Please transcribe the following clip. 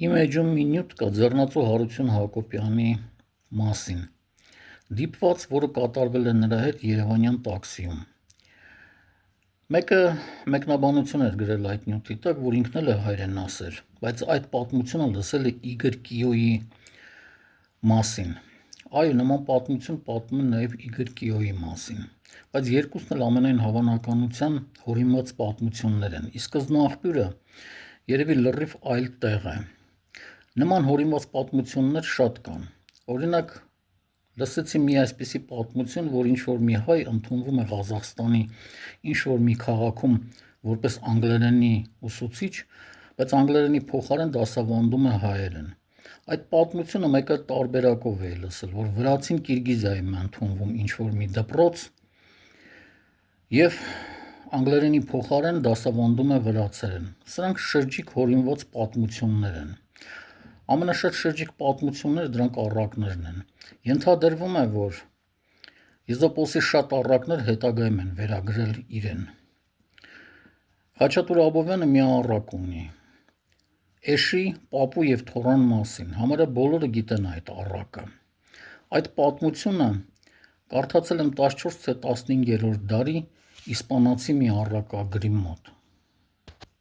Իմ էջում մի նյութ կա ձեռնածու Հարություն Հակոբյանի մասին, դիպված, որը կատարվել է նրա հետ երևանյան տաքսիում։ Մեկը մեկնաբանություն էր գրել այդ նյութի տակ, որ ինքն էլ է հայրենասեր, բայց այդ պատմությունը լսել է Իգոր Կիոյի մասին։ Այո, նման պատմություն պատմում են նաև Իգոր Կիոյի մասին, բայց երկուսն էլ ամենայն հավանականության հորինված պատմություններ են, իսկ սկզբնաղբյուրը երևի լրիվ այլ տեղ է։ Նման հորինված պատմություններ շատ կան։ Օրինակ, լսեցի մի այսպիսի պատմություն, որ ինչ-որ մի հայ ընդունվում է Ղազախստանի ինչ-որ մի քաղաքում որպես անգլերենի ուսուցիչ, բայց անգլերենի փոխարեն դասավանդում է հայերեն։ Այդ պատմությունը մեկ այլ տարբերակով է լսել, որ վրացին Կիրգիզիայում է ընդունվում ինչ-որ մի դպրոց եւ անգլերենի փոխարեն դասավանդում է վրացերեն։ Սրանք շրջիկ հորինված պատմություններ են։ Ամենաշատ շրջիկ պատմությունները դրանք առակներն են։ Ենթադրվում է, որ Եզոպոսի շատ առակներ հետագայում են վերագրել իրեն։ Խաչատուր Աբովյանը մի առակ ունի Էշի, Պապու եւ Թորան մասին, համարյա բոլորը գիտեն այդ առակը։ Այդ պատմությունը կարդացել եմ 14 թե 15-րդ դարի իսպանացի մի առակագրի մոտ։